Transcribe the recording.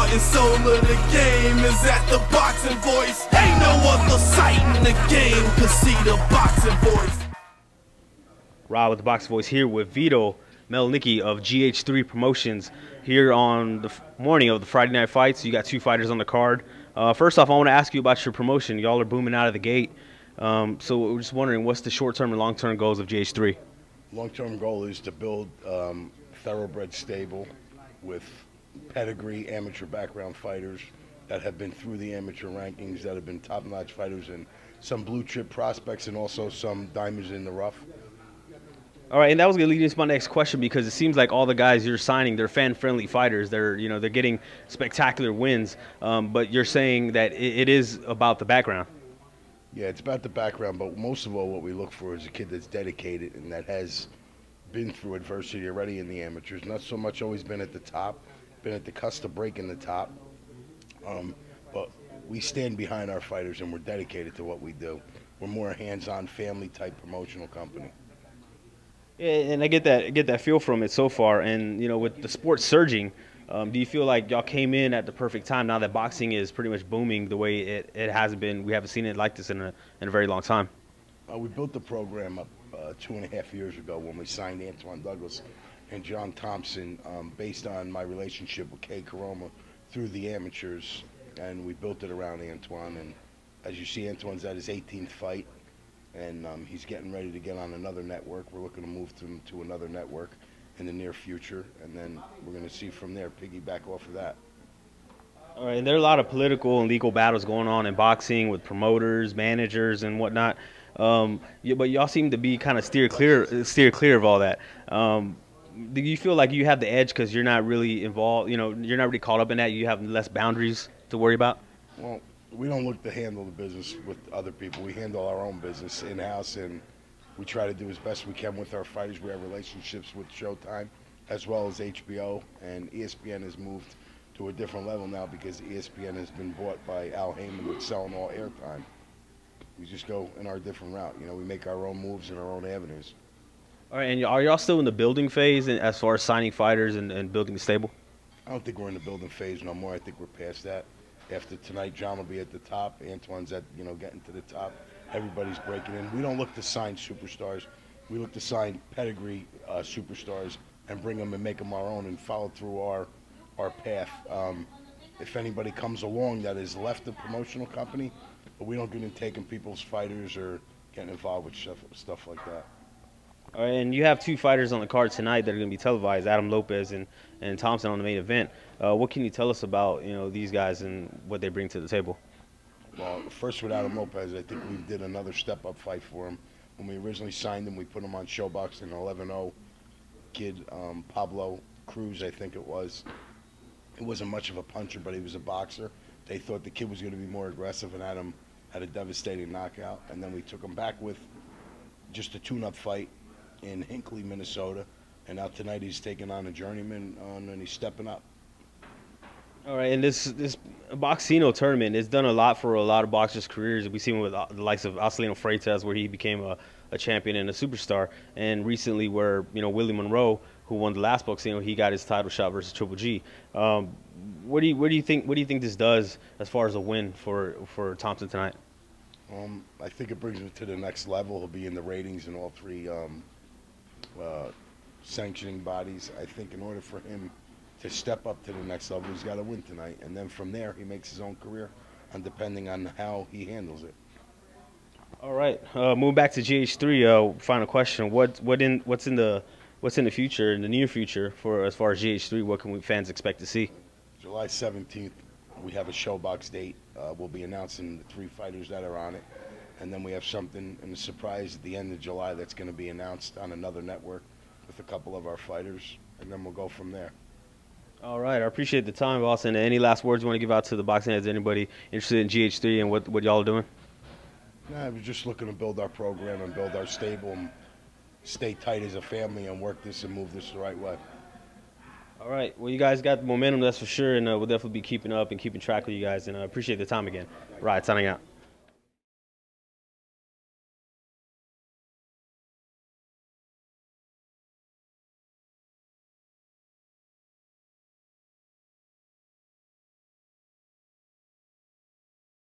heart and soul of the game is at the Boxing Voice. Ain't no other site in the game could see the Boxing Voice. Rob with the Boxing Voice here with Vito Mielnicki of GH3 Promotions here on the morning of the Friday night fights. You got two fighters on the card. First off, I want to ask you about your promotion. Y'all are booming out of the gate. So we're just wondering, what's the short-term and long-term goals of GH3? Long-term goal is to build thoroughbred stable with pedigree amateur background fighters that have been through the amateur rankings, that have been top-notch fighters, and some blue-chip prospects, and also some diamonds in the rough. All right, and that was going to lead into my next question, because it seems like all the guys you're signing, they're fan-friendly fighters. They're getting spectacular wins, but you're saying that it is about the background. Yeah, it's about the background, but most of all, what we look for is a kid that's dedicated and that has been through adversity already in the amateurs. Not so much always been at the top, been at the cusp of breaking the top, but we stand behind our fighters and we're dedicated to what we do. We're more a hands-on, family-type promotional company. Yeah, and I get that feel from it so far. And with the sport surging, do you feel like y'all came in at the perfect time now that boxing is pretty much booming the way it has been? We haven't seen it like this in a very long time. We built the program up 2.5 years ago when we signed Antoine Douglas and John Thompson, based on my relationship with Kay Caroma through the amateurs, and we built it around Antoine. And as you see, Antoine's at his 18th fight, and he's getting ready to get on another network. We're looking to move him to another network in the near future, and then we're going to see from there, piggyback off of that. All right, and there are a lot of political and legal battles going on in boxing with promoters, managers, and whatnot. But y'all seem to be kind of steer clear of all that. Do you feel like you have the edge because you're not really involved? You're not really caught up in that. You have less boundaries to worry about. Well, we don't look to handle the business with other people. We handle our own business in-house, and we try to do as best we can with our fighters. We have relationships with Showtime as well as HBO, and ESPN has moved to a different level now because ESPN has been bought by Al Heyman with selling all airtime. We just go in our different route. We make our own moves in our own avenues. All right, and are y'all still in the building phase as far as signing fighters and building the stable? I don't think we're in the building phase no more. I think we're past that. After tonight, John will be at the top. Antoine's at, getting to the top. Everybody's breaking in. We don't look to sign superstars. We look to sign pedigree superstars and bring them and make them our own and follow through our path. If anybody comes along that has left the promotional company, but we don't get into taking people's fighters or getting involved with stuff like that. All right, and you have two fighters on the card tonight that are going to be televised, Adam Lopez and Thompson on the main event. What can you tell us about these guys and what they bring to the table? Well, first with Adam Lopez, I think we did another step-up fight for him. When we originally signed him, we put him on Showbox in 11-0. Kid Pablo Cruz, I think it was. He wasn't much of a puncher, but he was a boxer. They thought the kid was going to be more aggressive, and Adam had a devastating knockout. And then we took him back with just a tune-up fight in Hinckley, Minnesota. And now tonight he's taking on a journeyman, and he's stepping up. All right, and this Boxino tournament has done a lot for a lot of boxers' careers. We've seen with the likes of Alcelino Freitas, where he became a champion and a superstar, and recently where Willie Monroe, who won the last Boxino, he got his title shot versus Triple G. What do you think this does as far as a win for Thompson tonight? I think it brings him to the next level. He'll be in the ratings in all three sanctioning bodies. I think in order for him to step up to the next level, he's got to win tonight, and then from there he makes his own career, and depending on how he handles it. All right, moving back to GH3. Final question: what's in the future, in the near future, for as far as GH3? What can fans expect to see? July 17th, we have a Showbox date. We'll be announcing the 3 fighters that are on it, and then we have something in a surprise at the end of July that's going to be announced on another network with a couple of our fighters, and then we'll go from there. All right, I appreciate the time, boss. And any last words you want to give out to the boxing heads? Anybody interested in GH3 and what y'all are doing? Nah, we're just looking to build our program and build our stable and stay tight as a family and work this and move this the right way. All right, well, you guys got the momentum, that's for sure, and we'll definitely be keeping up and keeping track of you guys, and I appreciate the time again. Right, signing out.